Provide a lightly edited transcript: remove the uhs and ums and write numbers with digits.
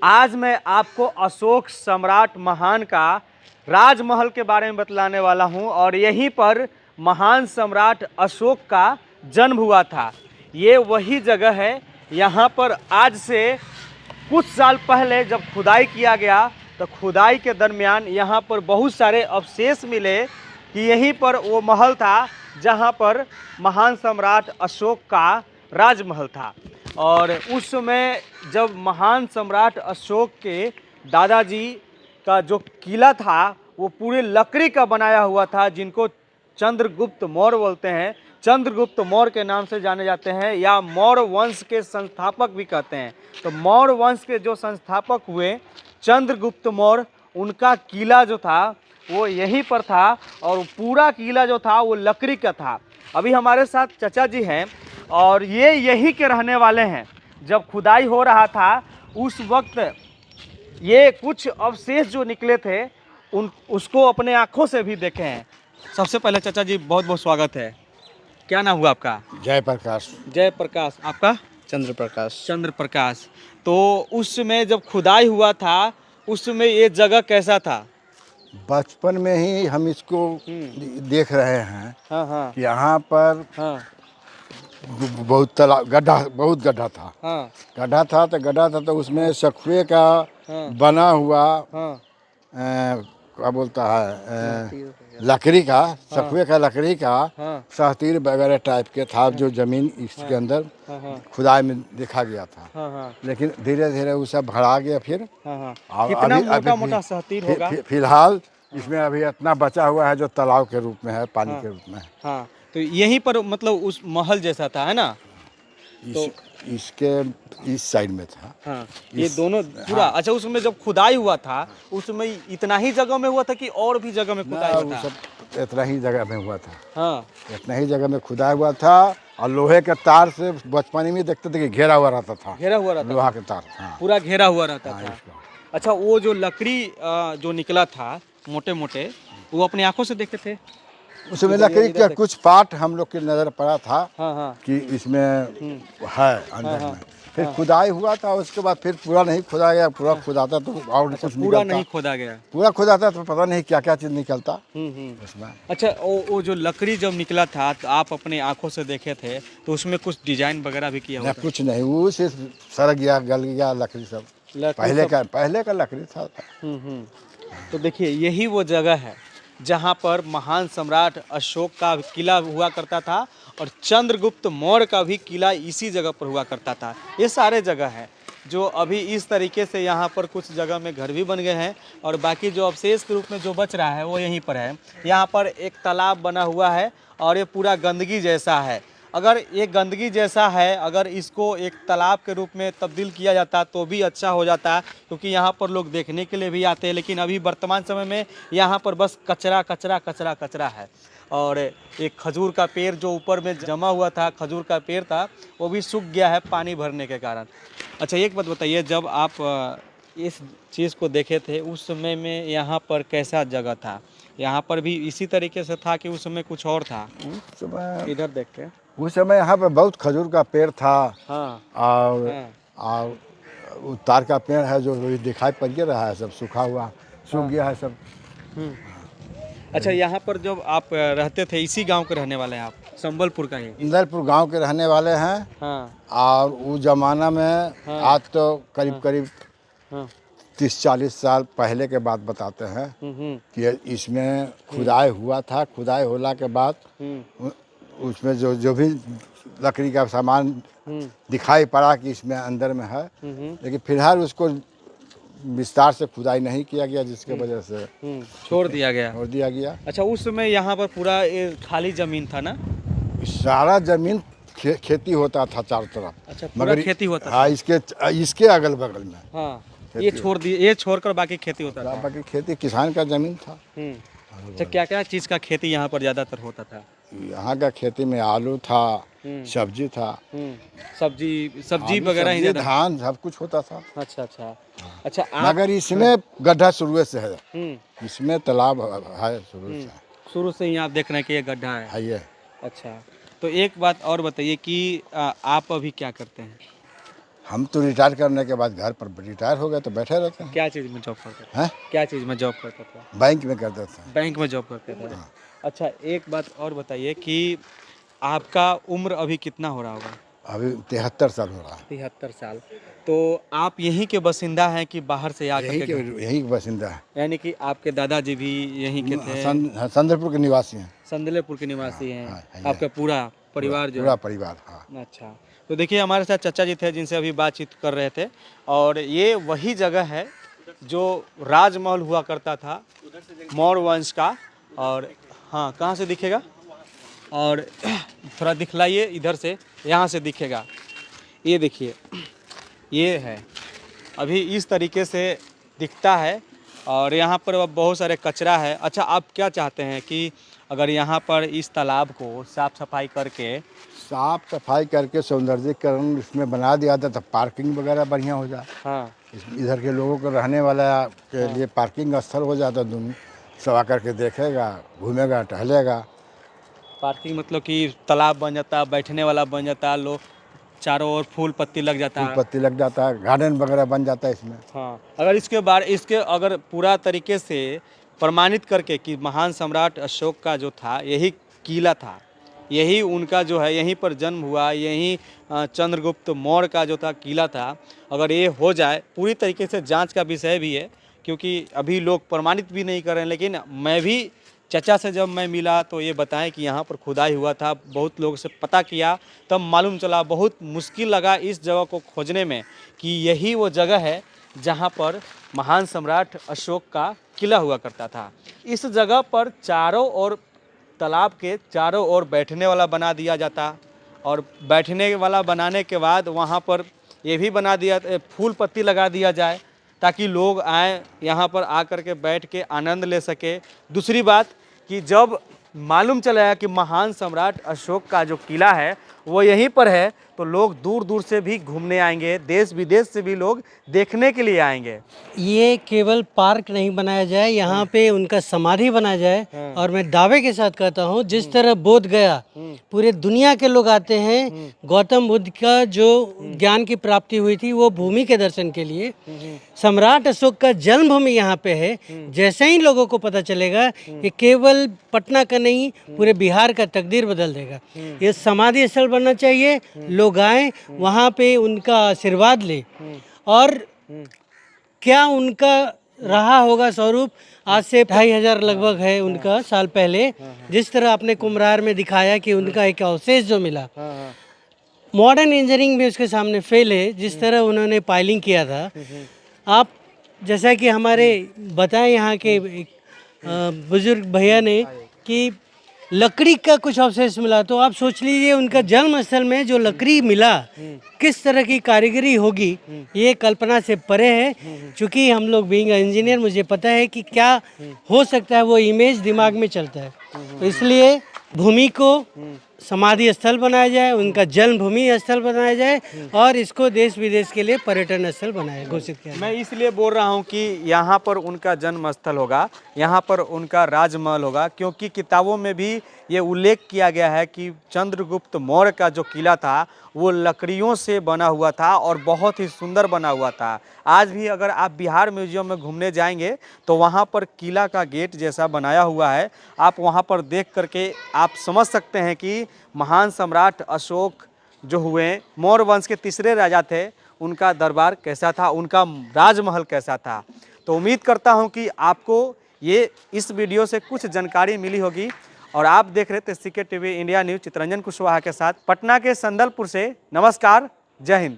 आज मैं आपको अशोक सम्राट महान का राजमहल के बारे में बतलाने वाला हूं और यहीं पर महान सम्राट अशोक का जन्म हुआ था। ये वही जगह है। यहाँ पर आज से कुछ साल पहले जब खुदाई किया गया तो खुदाई के दरमियान यहाँ पर बहुत सारे अवशेष मिले कि यहीं पर वो महल था जहाँ पर महान सम्राट अशोक का राजमहल था। और उस समय जब महान सम्राट अशोक के दादाजी का जो किला था वो पूरे लकड़ी का बनाया हुआ था, जिनको चंद्रगुप्त मौर्य बोलते हैं। चंद्रगुप्त मौर्य के नाम से जाने जाते हैं या मौर्य वंश के संस्थापक भी कहते हैं। तो मौर्य वंश के जो संस्थापक हुए चंद्रगुप्त मौर्य, उनका किला जो था वो यहीं पर था और पूरा किला जो था वो लकड़ी का था। अभी हमारे साथ चाचा जी हैं और ये यहीं के रहने वाले हैं। जब खुदाई हो रहा था उस वक्त ये कुछ अवशेष जो निकले थे उसको अपने आँखों से भी देखे हैं। सबसे पहले चाचा जी बहुत बहुत स्वागत है। क्या नाम हुआ आपका? जयप्रकाश। जयप्रकाश। आपका? चंद्र प्रकाश। चंद्र प्रकाश। तो उस समय जब खुदाई हुआ था उस समय ये जगह कैसा था? बचपन में ही हम इसको देख रहे हैं। हाँ हाँ कि यहाँ पर हाँ बहुत तालाब बहुत गड्ढा था। हाँ गड्ढा था तो उसमें सखुए का हाँ बना हुआ हाँ क्या बोलता है लकड़ी का, सखुए का लकड़ी का हाँ सहतीर वगैरह टाइप के था जो जमीन इसके अंदर खुदाई में देखा गया था। हाँ लेकिन धीरे धीरे वो सब भरा गया फिर। हाँ। और कितना अभी मोटा मोटा सहतीर होगा? फिलहाल इसमें अभी इतना बचा हुआ है जो तालाब के रूप में है, पानी के रूप में है। हाँ, तो यहीं पर मतलब उस महल जैसा था, है ना? इसके इस साइड में था। हाँ, ये दोनों पूरा। हाँ। अच्छा, उसमें जब खुदाई हुआ था उसमें इतना ही जगह में हुआ था कि और भी जगह में खुदाई हुआ था? सब इतना ही जगह में हुआ था। हाँ, इतना ही जगह में खुदाई हुआ था और लोहे के तार से बचपन में देखते थे कि घेरा हुआ रहता था। घेरा हुआ रहता लोहा के तार। हाँ। पूरा घेरा हुआ रहता हाँ, था। इसको। अच्छा, वो जो लकड़ी जो निकला था मोटे मोटे, वो अपने आंखों से देखते थे? उसमें लकड़ी का कुछ पार्ट हम लोग की नजर पड़ा था। हाँ हाँ कि इसमें है अंदर में। फिर खुदाई हुआ था, उसके बाद फिर पूरा नहीं खुदा गया। पूरा खुदाता तो और कुछ पूरा निकलता। नहीं खोदा गया। पूरा खुदाता तो पता नहीं क्या क्या चीज़ निकलता उसमें। अच्छा, वो जो लकड़ी जब निकला था तो आप अपने आंखों से देखे थे तो उसमें कुछ डिजाइन वगैरह भी किया हुआ था? कुछ नहीं, वो सिर्फ सड़ गया, गल गया लकड़ी सब। पहले का लकड़ी था। तो देखिए, यही वो जगह है जहाँ पर महान सम्राट अशोक का किला हुआ करता था और चंद्रगुप्त मौर्य का भी किला इसी जगह पर हुआ करता था। ये सारे जगह है जो अभी इस तरीके से यहाँ पर कुछ जगह में घर भी बन गए हैं और बाकी जो अवशेष के रूप में जो बच रहा है वो यहीं पर है। यहाँ पर एक तालाब बना हुआ है और ये पूरा गंदगी जैसा है। अगर ये गंदगी जैसा है, अगर इसको एक तालाब के रूप में तब्दील किया जाता तो भी अच्छा हो जाता, क्योंकि यहाँ पर लोग देखने के लिए भी आते हैं। लेकिन अभी वर्तमान समय में यहाँ पर बस कचरा कचरा कचरा कचरा है। और एक खजूर का पेड़ जो ऊपर में जमा हुआ था, खजूर का पेड़ था, वो भी सूख गया है पानी भरने के कारण। अच्छा, एक बात बताइए, जब आप इस चीज़ को देखे थे उस समय में यहाँ पर कैसा जगह था? यहाँ पर भी इसी तरीके से था कि उस समय कुछ और था? उस समय इधर देख के। उस समय यहाँ पे बहुत खजूर का पेड़ था। हाँ। और तार का पेड़ है जो दिखाई पड़ रहा है, सब सूखा हुआ सूख गया है सब। अच्छा, यहाँ पर जब आप रहते थे, इसी गांव के रहने वाले हैं आप? संबलपुर का ही? इंदरपुर गांव के रहने वाले हैं। हाँ। और वो जमाना में आज तो करीब 30-40 साल पहले के बात बताते हैं कि इसमें खुदाई हुआ था। खुदाई होला के बाद उसमें जो भी लकड़ी का सामान दिखाई पड़ा कि इसमें अंदर में है, लेकिन फिलहाल उसको विस्तार से खुदाई नहीं किया गया, जिसके वजह से छोड़ दिया गया। अच्छा, उस समय यहाँ पर पूरा खाली जमीन था ना? सारा जमीन खेती होता था चारों तरफ। अच्छा, मगर खेती होता था? हाँ, इसके अगल बगल में। हाँ, ये छोड़कर बाकी खेती होता था? बाकी खेती किसान का जमीन था। अच्छा, क्या क्या चीज़ का खेती यहाँ पर ज़्यादातर होता था? यहाँ का खेती में आलू था, सब्जी था। सब्जी वगैरह ही, धान सब कुछ होता था। अच्छा। मगर इसमें गड्ढा शुरू से है। इसमें तालाब है शुरू से ही आप देख रहे हैं कि ये गड्ढा है ये। अच्छा, तो एक बात और बताइए कि आप अभी क्या करते हैं? हम तो रिटायर करने के बाद घर पर रिटायर हो गए तो बैठे रहते हैं। क्या चीज़ में जॉब करते थे? हैं? क्या चीज़ में जॉब करते थे? बैंक में करते थे। बैंक में जॉब करते थे। अच्छा, एक बात और बताइए कि आपका उम्र अभी कितना हो रहा होगा? अभी 73 साल हो रहा है। 73 साल। तो आप यहीं के बसिंदा हैं कि बाहर से आकर के? यही बासिंदा है। यानी कि आपके दादाजी भी यहीं के थे? संदलपुर के निवासी हैं। संदलेपुर के निवासी हैं। हाँ, आपका पूरा परिवार जो पूरा है? परिवार, हाँ। अच्छा, तो देखिए हमारे साथ चाचा जी थे जिनसे अभी बातचीत कर रहे थे, और ये वही जगह है जो राजमहल हुआ करता था मौर्य वंश का। और हाँ, कहाँ से दिखेगा? और थोड़ा दिखलाइए इधर से, यहाँ से दिखेगा। ये देखिए, ये है, अभी इस तरीके से दिखता है। और यहाँ पर अब बहुत सारे कचरा है। अच्छा, आप क्या चाहते हैं कि अगर यहाँ पर इस तालाब को साफ सफाई करके सौंदर्यीकरण इसमें बना दिया था तो पार्किंग वगैरह बढ़िया हो जाए। हाँ, इधर के लोगों को रहने वाला के लिए पार्किंग स्थल हो जाता, दोनों सब आकर के देखेगा, घूमेगा, टहलेगा। पार्किंग मतलब कि तालाब बन जाता, बैठने वाला बन जाता, लोग चारों ओर फूल पत्ती लग जाता है। पत्ती लग जाता है, गार्डन वगैरह बन जाता है इसमें। हाँ, अगर इसके अगर पूरा तरीके से प्रमाणित करके कि महान सम्राट अशोक का जो था यही किला था, यही उनका जो है यहीं पर जन्म हुआ, यही चंद्रगुप्त मौर्य का जो था किला था, अगर ये हो जाए, पूरी तरीके से जांच का विषय भी है क्योंकि अभी लोग प्रमाणित भी नहीं कर रहे हैं। लेकिन मैं भी चाचा से जब मैं मिला तो ये बताएं कि यहाँ पर खुदाई हुआ था, बहुत लोगों से पता किया तब मालूम चला, बहुत मुश्किल लगा इस जगह को खोजने में कि यही वो जगह है जहाँ पर महान सम्राट अशोक का किला हुआ करता था। इस जगह पर चारों ओर, तालाब के चारों ओर बैठने वाला बना दिया जाता, और बैठने वाला बनाने के बाद वहाँ पर ये भी बना दिया, फूल पत्ती लगा दिया जाए ताकि लोग आएँ यहाँ पर आकर के बैठ के आनंद ले सके। दूसरी बात कि जब मालूम चला कि महान सम्राट अशोक का जो किला है वो यहीं पर है तो लोग दूर दूर से भी घूमने आएंगे, देश विदेश से भी लोग देखने के लिए आएंगे। ये केवल पार्क नहीं बनाया जाए, यहाँ पे उनका समाधि बनाया जाए। और मैं दावे के साथ कहता हूँ, जिस तरह बोध गया पूरे दुनिया के लोग आते हैं, गौतम बुद्ध का जो ज्ञान की प्राप्ति हुई थी वो भूमि के दर्शन के लिए, सम्राट अशोक का जन्मभूमि यहाँ पे है। जैसे ही लोगों को पता चलेगा कि केवल पटना का नहीं पूरे बिहार का तकदीर बदल देगा। ये समाधि स्थल बनना चाहिए, लोग आए वहाँ पे उनका आशीर्वाद ले। और क्या उनका रहा होगा स्वरूप, आज से 2500 लगभग है उनका साल पहले, जिस तरह आपने कुम्हरार में दिखाया कि उनका एक अवशेष जो मिला, मॉडर्न इंजीनियरिंग भी उसके सामने फेल है। जिस तरह उन्होंने पाइलिंग किया था, आप जैसा कि हमारे बताएं यहाँ के बुजुर्ग भैया ने कि लकड़ी का कुछ अवशेष मिला, तो आप सोच लीजिए उनका जन्म स्थल में जो लकड़ी मिला किस तरह की कारीगरी होगी, ये कल्पना से परे है। चूँकि हम लोग बीइंग इंजीनियर, मुझे पता है कि क्या हो सकता है, वो इमेज दिमाग में चलता है। तो इसलिए भूमि को समाधि स्थल बनाया जाए, उनका जन्मभूमि स्थल बनाया जाए और इसको देश विदेश के लिए पर्यटन स्थल बनाया घोषित किया। मैं इसलिए बोल रहा हूँ कि यहाँ पर उनका जन्म स्थल होगा, यहाँ पर उनका राजमहल होगा, क्योंकि किताबों में भी ये उल्लेख किया गया है कि चंद्रगुप्त मौर्य का जो किला था वो लकड़ियों से बना हुआ था और बहुत ही सुंदर बना हुआ था। आज भी अगर आप बिहार म्यूजियम में घूमने जाएंगे तो वहाँ पर किला का गेट जैसा बनाया हुआ है, आप वहाँ पर देख करके आप समझ सकते हैं कि महान सम्राट अशोक जो हुए, मौर्य वंश के तीसरे राजा थे, उनका दरबार कैसा था, उनका राजमहल कैसा था। तो उम्मीद करता हूँ कि आपको ये इस वीडियो से कुछ जानकारी मिली होगी। और आप देख रहे थे CK TV India news, Chitranjan Kushwaha के साथ पटना के संदलपुर से। नमस्कार, जय हिंद।